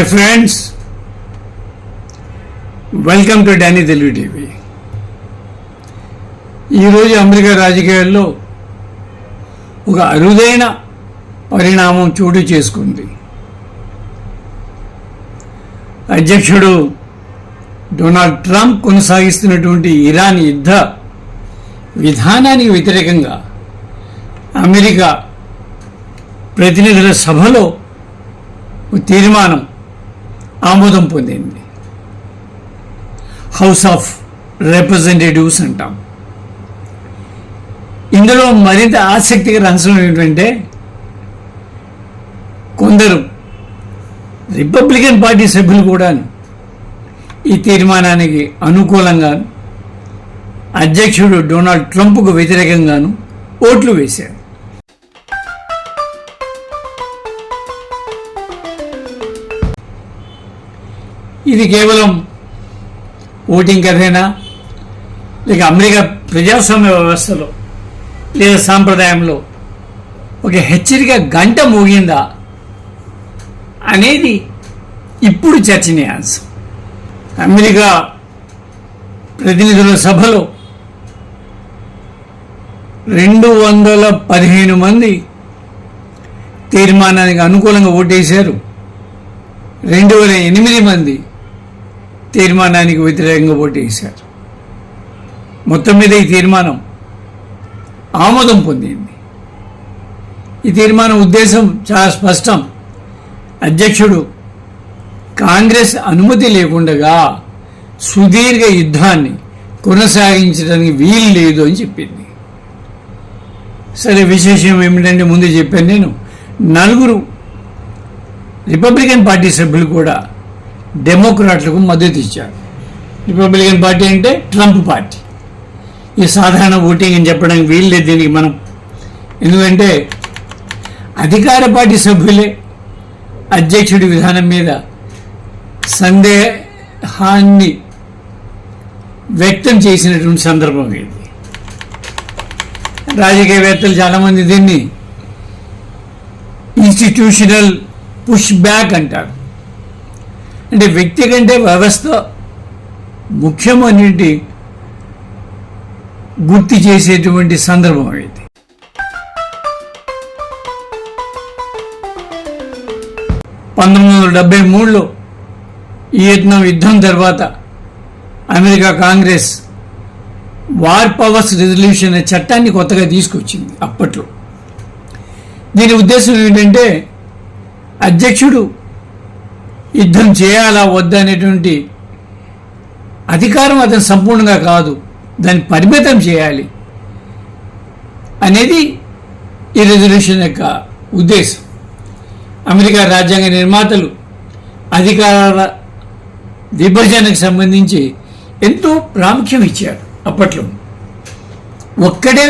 Hi friends, welcome to Danny Telugu TV. ఈరోజు America రాజకీయాల్లో ఒక అరుదైన పరిణామం చోటు చేసుకుంది. అధ్యక్షుడు డొనాల్డ్ ట్రంప్ కొనసాగిస్తున్నటువంటి ఇరాన్ యుద్ధ విధానానికి వ్యతిరేకంగా అమెరికా ప్రతినిధుల సభలో తీర్మానం ఆమోదం పొందింది. హౌస్ ఆఫ్ రిప్రజెంటేటివ్స్ అంటాం. ఇందులో మరింత ఆసక్తికర అంశం ఏమిటంటే, కొందరు రిపబ్లికన్ పార్టీ సభ్యులు కూడా ఈ తీర్మానానికి అనుకూలంగా అధ్యక్షుడు డొనాల్డ్ ట్రంప్కు వ్యతిరేకంగాను ఓట్లు వేశారు. ఇది కేవలం ఓటింగ్ కథేనా, లేక అమెరికా ప్రజాస్వామ్య వ్యవస్థలో లేదా సాంప్రదాయంలో ఒక హెచ్చరిక గంట మోగిందా అనేది ఇప్పుడు చర్చనీయాంశం. అమెరికా ప్రతినిధుల సభలో 215 మంది తీర్మానానికి అనుకూలంగా ఓటేశారు. 208 మంది తీర్మానానికి వ్యతిరేకంగా ఓటేశారు. మొత్తం మీద ఈ తీర్మానం ఆమోదం పొందింది. ఈ తీర్మానం ఉద్దేశం చాలా స్పష్టం. అధ్యక్షుడు కాంగ్రెస్ అనుమతి లేకుండా సుదీర్ఘ యుద్ధాన్ని కొనసాగించడానికి వీలు లేదు అని చెప్పింది. సరే, విశేషం ఏమిటంటే, ముందు చెప్పాను నేను, 4 రిపబ్లికన్ పార్టీ సభ్యులు కూడా డెమోక్రాట్లకు మద్దతు ఇచ్చారు. రిపబ్లికన్ పార్టీ అంటే ట్రంప్ పార్టీ. ఈ సాధారణ ఓటింగ్ అని చెప్పడానికి వీల్లేదు దీనికి మనం. ఎందుకంటే అధికార పార్టీ సభ్యులే అధ్యక్షుడి విధానం మీద సందేహాన్ని వ్యక్తం చేసినటువంటి సందర్భం ఇది. రాజకీయవేత్తలు చాలామంది దీన్ని ఇన్స్టిట్యూషనల్ పుష్ బ్యాక్ అంటారు. అంటే వ్యక్తి కంటే వ్యవస్థ ముఖ్యమనేది గుర్తు చేసేటువంటి సందర్భం ఇది. (1973) వియత్నాం యుద్ధం తర్వాత America Congress war powers resolution అనే చట్టాన్ని కొత్తగా తీసుకొచ్చింది. అప్పట్లో దీని ఉద్దేశం ఏమిటంటే, అధ్యక్షుడు యుద్ధం చేయాలా వద్దా అనేటువంటి అధికారం అతను సంపూర్ణంగా కాదు, దాన్ని పరిమితం చేయాలి అనేది ఈ రెజల్యూషన్ యొక్క ఉద్దేశం. అమెరికా రాజ్యాంగ నిర్మాతలు అధికారాల విభజనకు సంబంధించి ఎంతో ప్రాముఖ్యం ఇచ్చారు. అప్పట్లో ఒక్కడే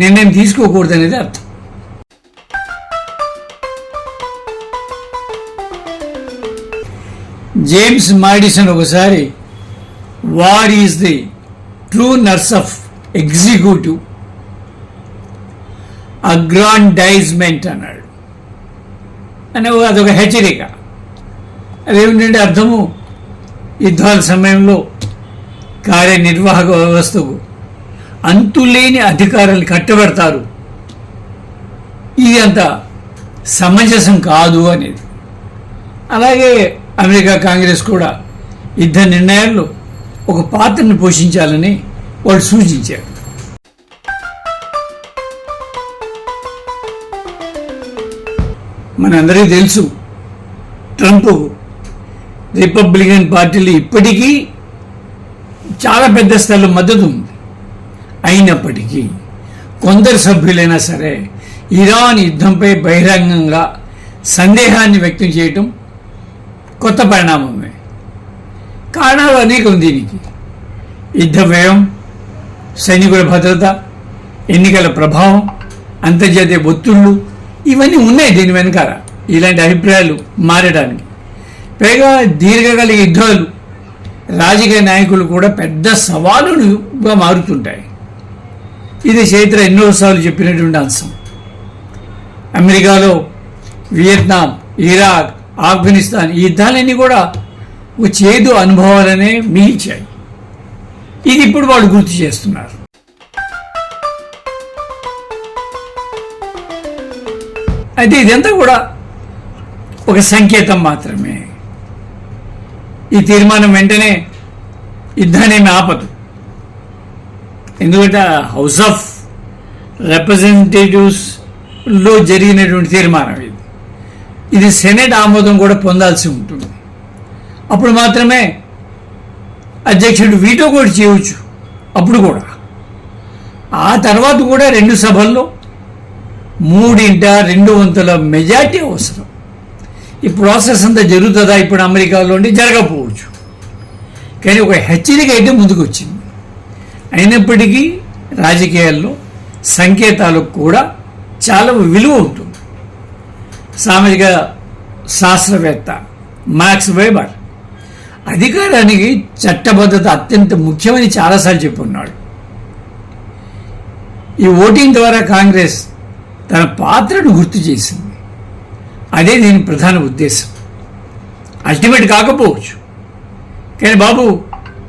నిర్ణయం తీసుకోకూడదు అనేది అర్థం. జేమ్స్ మాడిసన్ ఒకసారి war is the true nurse of executive aggrandizement అన్నాడు. అని అదొక హెచ్చరిక. అదేమిటంటే అర్థము, యుద్ధాల సమయంలో కార్యనిర్వాహక వ్యవస్థకు అంతులేని అధికారాలు కట్టబెడతారు, ఇది అంత సమంజసం కాదు అనేది. అలాగే అమెరికా కాంగ్రెస్ కూడా యుద్ధ నిర్ణయాల్లో ఒక పాత్రను పోషించాలని వాళ్ళు సూచించారు. మనందరికీ తెలుసు, ట్రంప్ రిపబ్లికన్ పార్టీలు ఇప్పటికీ చాలా పెద్ద స్థాయిలో మద్దతు ఉంది. అయినప్పటికీ కొందరు సభ్యులైనా సరే ఇరాన్ యుద్ధంపై బహిరంగంగా సందేహాన్ని వ్యక్తం చేయటం కొత్త పరిణామమే. కారణాలు అనేకం దీనికి. యుద్ధ వ్యయం, సైనికుల భద్రత, ఎన్నికల ప్రభావం, అంతర్జాతీయ ఒత్తిళ్లు, ఇవన్నీ ఉన్నాయి దీని వెనకాల ఇలాంటి అభిప్రాయాలు మారడానికి. పైగా దీర్ఘకాలిక యుద్ధాలు రాజకీయ నాయకులు కూడా పెద్ద సవాలుగా మారుతుంటాయి. ఇది చైత్ర ఎన్నోసార్లు చెప్పినటువంటి అంశం. అమెరికాలో వియత్నాం, ఇరాక్, ఆఫ్ఘనిస్తాన్ ఈ యుద్ధాలన్నీ కూడా ఒక చేదు అనుభవాలనే మిగిల్చాయి. ఇది ఇప్పుడు వాళ్ళు గుర్తు చేస్తున్నారు. అయితే ఇదంతా కూడా ఒక సంకేతం మాత్రమే. ఈ తీర్మానం వెంటనే యుద్ధానేమి ఆపదు. ఎందుకంటే హౌస్ ఆఫ్ రిప్రజెంటేటివ్స్లో జరిగినటువంటి తీర్మానం ఇది సెనెట్ ఆమోదం కూడా పొందాల్సి ఉంటుంది. అప్పుడు మాత్రమే అధ్యక్షుడు వీటో కూడా చేయవచ్చు. అప్పుడు కూడా ఆ తర్వాత కూడా 2 సభల్లో 3/2 మెజార్టీ అవసరం. ఈ ప్రాసెస్ అంతా జరుగుతుందా ఇప్పుడు అమెరికాలో జరగకపోవచ్చు, కానీ ఒక హెచ్చరిక అయితే ముందుకు వచ్చింది. అయినప్పటికీ రాజకీయాల్లో సంకేతాలకు కూడా చాలా విలువ ఉంటుంది. సామాజిక శాస్త్రవేత్త మ్యాక్స్ వెబర్ అధికారానికి చట్టబద్ధత అత్యంత ముఖ్యమని చాలాసార్లు చెప్పున్నాడు. ఈ ఓటింగ్ ద్వారా కాంగ్రెస్ తన పాత్రను గుర్తు చేసింది. అదే దీని ప్రధాన ఉద్దేశం. అల్టిమేట్ కాకపోవచ్చు, కానీ బాబు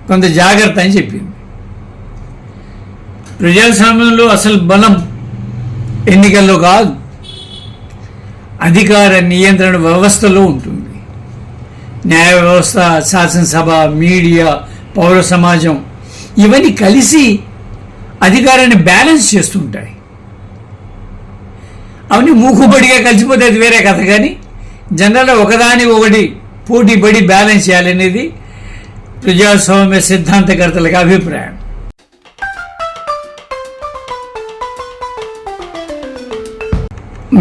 కొంత జాగ్రత్త అని చెప్పింది. ప్రజాస్వామ్యంలో అసలు బలం ఎన్నికల్లో కాదు, అధికార నియంత్రణ వ్యవస్థలో ఉంటుంది. న్యాయ వ్యవస్థ, శాసనసభ, మీడియా, పౌర సమాజం ఇవన్నీ కలిసి అధికారాన్ని బ్యాలెన్స్ చేస్తుంటాయి. అవన్నీ మూకుబడిగా కలిసిపోతే అది వేరే కథ, కానీ జనరల్గా ఒకదాని ఒకటి పోటీ పడి బ్యాలెన్స్ చేయాలనేది ప్రజాస్వామ్య సిద్ధాంతకర్తలకు అభిప్రాయం.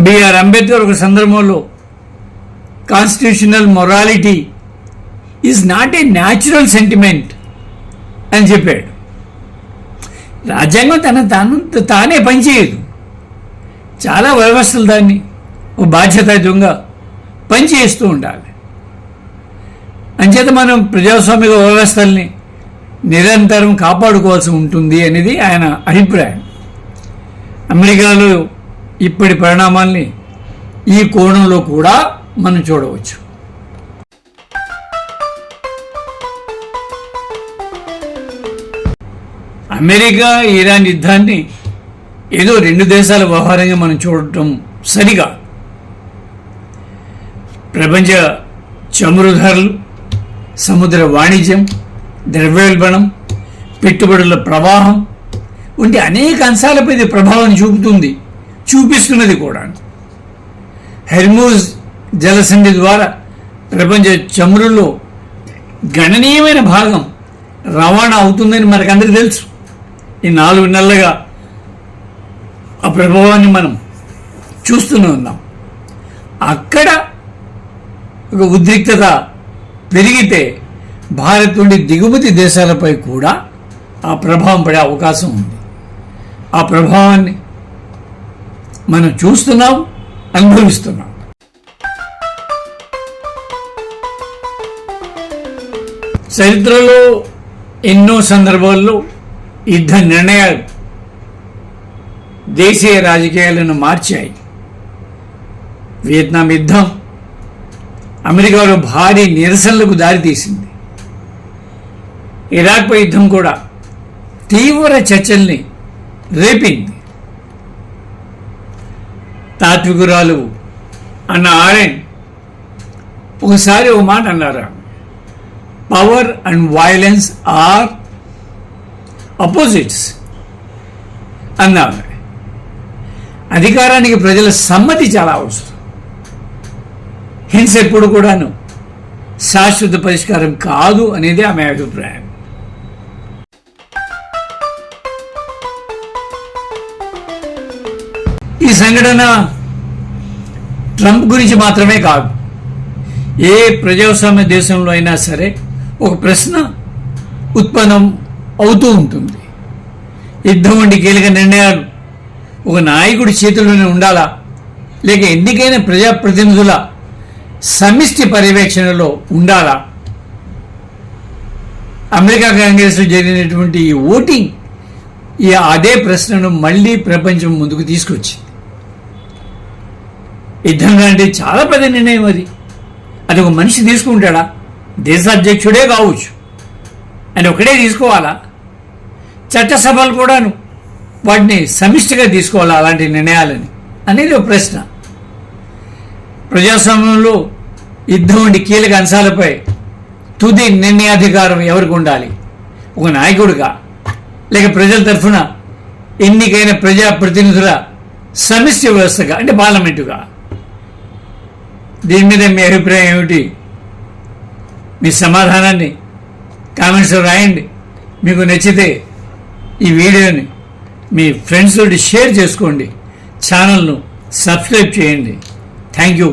బిఆర్ అంబేద్కర్ ఒక సందర్భంలో constitutional morality is not a natural sentiment అని చెప్పాడు. రాజ్యాంగం తానే పనిచేయదు. చాలా వ్యవస్థలు దాన్ని ఒక బాధ్యతాయుతంగా పనిచేస్తూ ఉండాలి. అంచేత మనం ప్రజాస్వామిక వ్యవస్థల్ని నిరంతరం కాపాడుకోవాల్సి ఉంటుంది అనేది ఆయన అభిప్రాయం. అమెరికాలో ఇప్పటి పరిణామాల్ని ఈ కోణంలో కూడా మనం చూడవచ్చు. అమెరికా ఇరాన్ యుద్ధాన్ని ఏదో 2 దేశాల వ్యవహారంగా మనం చూడటం సరిగా. ప్రపంచ చమురు ధరలు, సముద్ర వాణిజ్యం, ద్రవ్యోల్బణం, పెట్టుబడుల ప్రవాహం వంటి అనేక అంశాలపై ఇది ప్రభావం చూపిస్తున్నది కూడా. హెర్మూజ్ జలసంధి ద్వారా ప్రపంచ చమురులో గణనీయమైన భాగం రవాణా అవుతుందని మనకందరికీ తెలుసు. ఈ 4 నెలలుగా ఆ ప్రభావాన్ని మనం చూస్తూనే ఉన్నాం. అక్కడ ఒక ఉద్రిక్తత పెరిగితే భారత్ నుండి దిగుమతి దేశాలపై కూడా ఆ ప్రభావం పడే అవకాశం ఉంది. ఆ ప్రభావాన్ని మనం చూస్తున్నాం, అనుభవిస్తున్నాం. చరిత్రలో ఎన్నో సందర్భాల్లో యుద్ధ నిర్ణయాలు దేశీయ రాజకీయాలను మార్చాయి. వియత్నాం యుద్ధం అమెరికాలో భారీ నిరసనలకు దారితీసింది. ఇరాక్పై యుద్ధం కూడా తీవ్ర చర్చల్ని రేపింది. తాత్వికురాలు అన్న ఆరెన్ ఒకసారి ఒక మాట అన్నారు, power and violence are opposites అన్నారు. అధికారానికి ప్రజల సమ్మతి చాలా అవసరం. హింస ఎప్పుడు కూడాను శాశ్వత పరిష్కారం కాదు అనేది ఆమె అభిప్రాయం. ఈ సంఘటన ట్రంప్ గురించి మాత్రమే కాదు, ఏ ప్రజాస్వామ్య దేశంలో అయినా సరే ఒక ప్రశ్న ఉత్పన్నం అవుతూ ఉంటుంది. యుద్ధం వంటి కీలక నిర్ణయాలు ఒక నాయకుడి చేతుల్లోనే ఉండాలా, లేక ఎన్నికైన ప్రజాప్రతినిధుల సమిష్టి పర్యవేక్షణలో ఉండాలా? అమెరికా కాంగ్రెస్లో జరిగినటువంటి ఈ ఓటింగ్ అదే ప్రశ్నను మళ్ళీ ప్రపంచం ముందుకు తీసుకొచ్చింది. యుద్ధం అంటే చాలా పెద్ద నిర్ణయం, అది ఒక మనిషి తీసుకుంటాడా? దేశ అధ్యక్షుడే కావచ్చు, అని ఒకటే తీసుకోవాలా? చట్టసభలు కూడాను వాటిని సమిష్టిగా తీసుకోవాలా అలాంటి నిర్ణయాలని అనేది ఒక ప్రశ్న. ప్రజాస్వామ్యంలో యుద్ధం వంటి కీలక అంశాలపై తుది నిర్ణయాధికారం ఎవరికి ఉండాలి? ఒక నాయకుడిగా, లేక ప్రజల తరఫున ఎన్నికైన ప్రజాప్రతినిధుల సమిష్టి వ్యవస్థగా, అంటే పార్లమెంటుగా? దీని మీద మీ అభిప్రాయం ఏమిటి? మీ సమాధానాన్ని కామెంట్స్లో రాయండి. మీకు నచ్చితే ఈ వీడియోని మీ ఫ్రెండ్స్ తోటి షేర్ చేసుకోండి. ఛానల్ను సబ్స్క్రైబ్ చేయండి. Thank you.